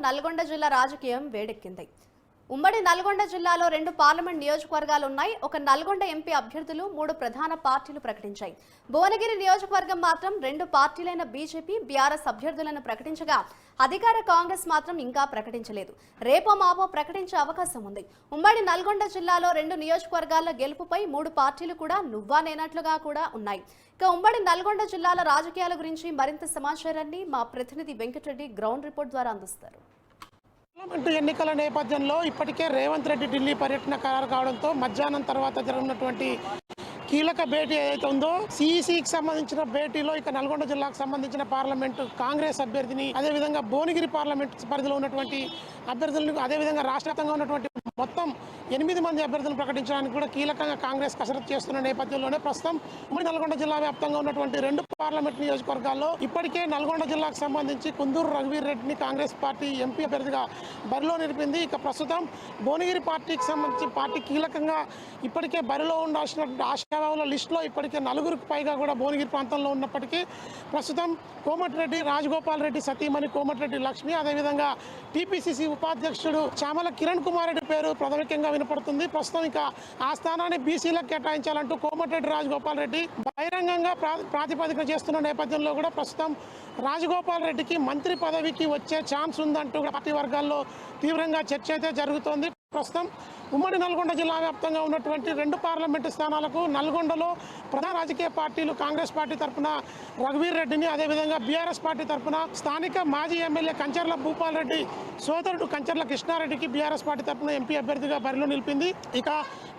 నల్గొండ జిల్లా రాజకీయం వేడెక్కింది. ఉమ్మడి నల్గొండ జిల్లాలో 2 పార్లమెంట్ నియోజకవర్గాలు ఉన్నాయి. ఒక నల్గొండ ఎంపీ అభ్యర్థులు 3 ప్రధాన పార్టీలు ప్రకటించాయి. భువనగిరి నియోజకవర్గం మాత్రం 2 పార్టీలైన బీజేపీ, బీఆర్ఎస్ అభ్యర్థులను ప్రకటించగా అధికార కాంగ్రెస్ మాత్రం ఇంకా ప్రకటించలేదు. రేపో మాపో ప్రకటించే అవకాశం ఉంది. ఉమ్మడి నల్గొండ జిల్లాలో 2 నియోజకవర్గాల గెలుపుపై 3 పార్టీలు కూడా నువ్వా నేనట్లుగా కూడా ఉన్నాయి. ఇక ఉమ్మడి నల్గొండ జిల్లాల రాజకీయాల గురించి మరింత సమాచారాన్ని మా ప్రతినిధి వెంకటరెడ్డి గ్రౌండ్ రిపోర్ట్ ద్వారా అందిస్తారు. పార్లమెంటు ఎన్నికల నేపథ్యంలో ఇప్పటికే రేవంత్ రెడ్డి ఢిల్లీ పర్యటన ఖరారు కావడంతో మధ్యాహ్నం తర్వాత జరగనున్నటువంటి కీలక భేటీ ఏదైతే ఉందో సిఈసికి సంబంధించిన భేటీలో ఇక నల్గొండ జిల్లాకు సంబంధించిన పార్లమెంటు కాంగ్రెస్ అభ్యర్థిని, అదేవిధంగా భువనగిరి పార్లమెంట్ పరిధిలో ఉన్నటువంటి అభ్యర్థులను, అదేవిధంగా రాష్ట్ర వ్యాప్తంగా ఉన్నటువంటి మొత్తం 8 మంది అభ్యర్థులను ప్రకటించడానికి కూడా కీలకంగా కాంగ్రెస్ కసరత్తు చేస్తున్న నేపథ్యంలోనే ప్రస్తుతం ఉమ్మడి నల్గొండ జిల్లా వ్యాప్తంగా ఉన్నటువంటి 2 పార్లమెంట్ నియోజకవర్గాల్లో ఇప్పటికే నల్గొండ జిల్లాకు సంబంధించి కుందూరు రఘువీర్ రెడ్డిని కాంగ్రెస్ పార్టీ ఎంపీ అభ్యర్థిగా బరిలో నిలిపింది. ఇక ప్రస్తుతం భువనగిరి పార్టీకి సంబంధించి పార్టీ కీలకంగా ఇప్పటికే బరిలో ఉండాల్సినటువంటి ఆశావాహుల లిస్టులో ఇప్పటికే 4గురికి పైగా కూడా భువనగిరి ప్రాంతంలో ఉన్నప్పటికీ ప్రస్తుతం కోమటిరెడ్డి రాజగోపాల్ రెడ్డి సతీమణి కోమటిరెడ్డి లక్ష్మి, అదేవిధంగా టీపీసీసీ ఉపాధ్యక్షుడు చామల కిరణ్ కుమార్ రెడ్డి పేరు ప్రాథమికంగా వినపడుతుంది. ప్రస్తుతం ఇక ఆ స్థానాన్ని బీసీలకు కేటాయించాలంటూ కోమటిరెడ్డి రాజగోపాల్ రెడ్డి బహిరంగంగా ప్రాతిపదిక చేస్తున్న నేపథ్యంలో కూడా ప్రస్తుతం రాజగోపాల్ రెడ్డికి మంత్రి పదవికి వచ్చే ఛాన్స్ ఉందంటూ పార్టీ వర్గాల్లో తీవ్రంగా చర్చ అయితే జరుగుతోంది. ప్రస్తుతం ఉమ్మడి నల్గొండ జిల్లా వ్యాప్తంగా ఉన్నటువంటి 2 పార్లమెంటు స్థానాలకు నల్గొండలో ప్రధాన రాజకీయ పార్టీలు కాంగ్రెస్ పార్టీ తరఫున రఘువీర్ రెడ్డిని, అదేవిధంగా బీఆర్ఎస్ పార్టీ తరఫున స్థానిక మాజీ ఎమ్మెల్యే కంచర్ల భూపాల్ రెడ్డి సోదరుడు కంచర్ల కృష్ణారెడ్డికి బీఆర్ఎస్ పార్టీ తరఫున ఎంపీ అభ్యర్థిగా బరిలో నిలిపింది. ఇక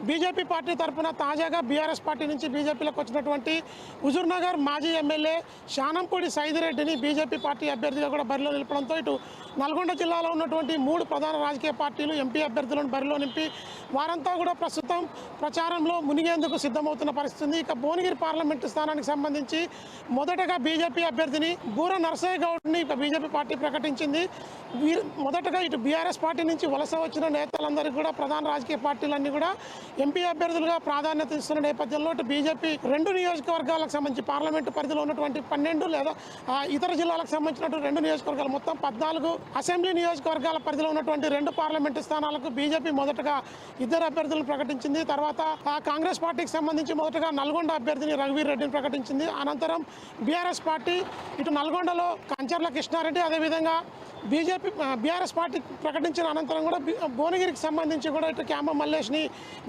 బీజేపీ పార్టీ తరఫున తాజాగా బీఆర్ఎస్ పార్టీ నుంచి బీజేపీలోకి వచ్చినటువంటి హుజూర్నగర్ మాజీ ఎమ్మెల్యే శానంపూడి సైదిరెడ్డిని బీజేపీ పార్టీ అభ్యర్థిగా కూడా బరిలో నిలపడంతో ఇటు నల్గొండ జిల్లాలో ఉన్నటువంటి 3 ప్రధాన రాజకీయ పార్టీలు ఎంపీ అభ్యర్థులను బరిలో నింపి వారంతా కూడా ప్రస్తుతం ప్రచారంలో మునిగేందుకు సిద్ధమవుతున్న పరిస్థితి ఉంది. ఇక భువనగిరి పార్లమెంటు స్థానానికి సంబంధించి మొదటగా బీజేపీ అభ్యర్థిని బూర నరసయ్య గౌడ్ని ఇక బీజేపీ పార్టీ ప్రకటించింది. మొదటగా ఇటు బీఆర్ఎస్ పార్టీ నుంచి వలస వచ్చిన నేతలందరికీ కూడా ప్రధాన రాజకీయ పార్టీలన్నీ కూడా ఎంపీ అభ్యర్థులుగా ప్రాధాన్యత ఇస్తున్న నేపథ్యంలో ఇటు బీజేపీ 2 నియోజకవర్గాలకు సంబంధించి పార్లమెంటు పరిధిలో ఉన్నటువంటి 12 లేదా ఇతర జిల్లాలకు సంబంధించినటువంటి 2 నియోజకవర్గాలు మొత్తం 14 అసెంబ్లీ నియోజకవర్గాల పరిధిలో ఉన్నటువంటి 2 పార్లమెంటు స్థానాలకు బీజేపీ మొదటగా 2 అభ్యర్థులను ప్రకటించింది. తర్వాత కాంగ్రెస్ పార్టీకి సంబంధించి మొదటగా నల్గొండ అభ్యర్థిని రఘువీర్ రెడ్డిని ప్రకటించింది. అనంతరం బీఆర్ఎస్ పార్టీ ఇటు నల్గొండలో కంచర్ల కృష్ణారెడ్డి, అదేవిధంగా బీఆర్ఎస్ పార్టీ ప్రకటించిన అనంతరం కూడా భువనగిరికి సంబంధించి కూడా ఇటు క్యాంబ మల్లేష్ని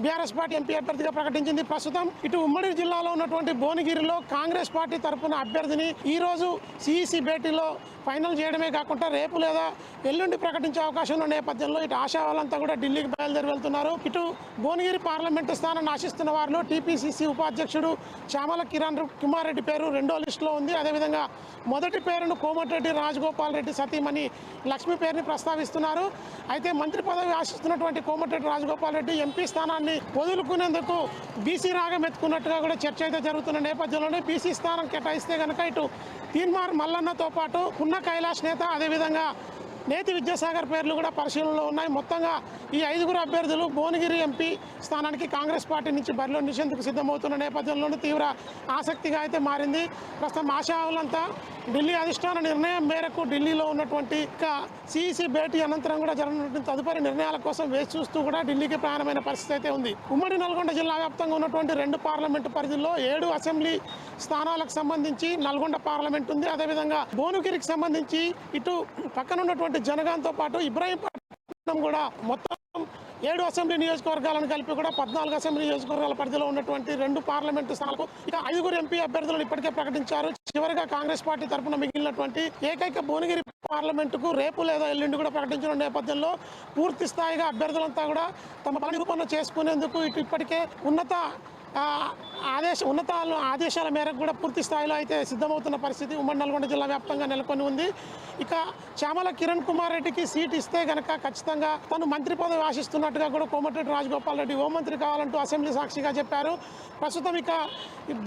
బీఆర్ఎస్ పార్టీ ఎంపీ అభ్యర్థిగా ప్రకటించింది. ప్రస్తుతం ఇటు ఉమ్మడి జిల్లాలో ఉన్నటువంటి భువనగిరిలో కాంగ్రెస్ పార్టీ తరఫున అభ్యర్థిని ఈరోజు సిఈసి భేటీలో ఫైనల్ చేయడమే కాకుండా రేపు లేదా ఎల్లుండి ప్రకటించే అవకాశం ఉన్న నేపథ్యంలో ఇటు ఆశావాళ్ళంతా కూడా ఢిల్లీకి బయలుదేరి వెళ్తున్నారు. ఇటు భువనగిరి పార్లమెంటు స్థానాన్ని ఆశిస్తున్న వారిలో టీపీసీసీ ఉపాధ్యక్షుడు చామల కిరణ్ కుమార్ రెడ్డి పేరు 2వ లిస్టులో ఉంది. అదేవిధంగా మొదటి పేరును కోమటిరెడ్డి రాజగోపాల్ రెడ్డి సతీమణి లక్ష్మి పేరుని ప్రస్తావిస్తున్నారు. అయితే మంత్రి పదవి ఆశిస్తున్నటువంటి కోమటిరెడ్డి రాజగోపాల్ రెడ్డి ఎంపీ స్థానాన్ని వదులుకునేందుకు బీసీ రాగం ఎత్తుకున్నట్టుగా కూడా చర్చ అయితే జరుగుతున్న నేపథ్యంలోనే బీసీ స్థానం కేటాయిస్తే కనుక ఇటు తీన్మార్ మల్లన్నతో పాటు పున్న కైలాష్ నేత, అదేవిధంగా నేతి విద్యాసాగర్ పేర్లు కూడా పరిశీలనలో ఉన్నాయి. మొత్తంగా ఈ 5 అభ్యర్థులు భువనగిరి ఎంపీ స్థానానికి కాంగ్రెస్ పార్టీ నుంచి బరిలో నిలిచేందుకు సిద్ధమవుతున్న నేపథ్యంలోనే తీవ్ర ఆసక్తిగా అయితే మారింది. ప్రస్తుతం ఆశావాహులంతా ఢిల్లీ అధిష్టాన నిర్ణయం మేరకు ఢిల్లీలో ఉన్నటువంటి సిఈసి భేటీ అనంతరం కూడా జరగనున్నటువంటి తదుపరి నిర్ణయాల కోసం వేచి చూస్తూ కూడా ఢిల్లీకి ప్రయాణమైన పరిస్థితి అయితే ఉంది. ఉమ్మడి నల్గొండ జిల్లా వ్యాప్తంగా ఉన్నటువంటి 2 పార్లమెంటు పరిధిలో 7 అసెంబ్లీ స్థానాలకు సంబంధించి నల్గొండ పార్లమెంట్ ఉంది. అదేవిధంగా భువనగిరికి సంబంధించి ఇటు పక్కన ఉన్నటువంటి జనగాంతో పాటు ఇబ్రాహీంపట్నం కూడా మొత్తం 7 అసెంబ్లీ నియోజకవర్గాలను కలిపి కూడా 14 అసెంబ్లీ నియోజకవర్గాల పరిధిలో ఉన్నటువంటి 2 పార్లమెంటు స్థానాలకు ఇక 5 ఎంపీ అభ్యర్థులను ఇప్పటికే ప్రకటించారు. చివరిగా కాంగ్రెస్ పార్టీ తరఫున మిగిలినటువంటి ఏకైక భువనగిరి పార్లమెంటుకు రేపు లేదా ఎల్లుండి కూడా ప్రకటించిన నేపథ్యంలో పూర్తి స్థాయిగా అభ్యర్థులంతా కూడా తమ బల నిరూపణ చేసుకునేందుకు ఇప్పటికే ఆదేశాల మేరకు కూడా పూర్తి స్థాయిలో అయితే సిద్ధమవుతున్న పరిస్థితి ఉమ్మడి నల్గొండ జిల్లా వ్యాప్తంగా నెలకొని ఉంది. ఇక చామల కిరణ్ కుమార్ రెడ్డికి సీట్ ఇస్తే కనుక ఖచ్చితంగా తను మంత్రి పదవి ఆశిస్తున్నట్టుగా కూడా కోమటిరెడ్డి రాజగోపాల్ రెడ్డి హోంమంత్రి కావాలంటూ అసెంబ్లీ సాక్షిగా చెప్పారు. ప్రస్తుతం ఇక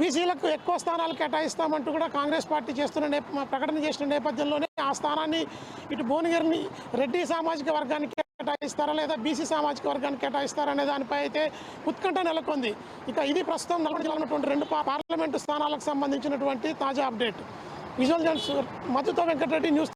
బీసీలకు ఎక్కువ స్థానాలు కేటాయిస్తామంటూ కూడా కాంగ్రెస్ పార్టీ ప్రకటన చేసిన నేపథ్యంలోనే ఆ స్థానాన్ని ఇటు భువనగిరిని రెడ్డి సామాజిక వర్గానికి కేటాయిస్తారా లేదా బీసీ సామాజిక వర్గానికి కేటాయిస్తారా అనే దానిపై అయితే ఉత్కంఠ నెలకొంది. ఇక ఇది ప్రస్తుతం నల్గొండ జిల్లాలో ఉన్నటువంటి 2 పార్లమెంటు స్థానాలకు సంబంధించినటువంటి తాజా అప్డేట్. విజువల్ జర్నలిస్ట్ మధుతో వెంకటరెడ్డి, న్యూస్.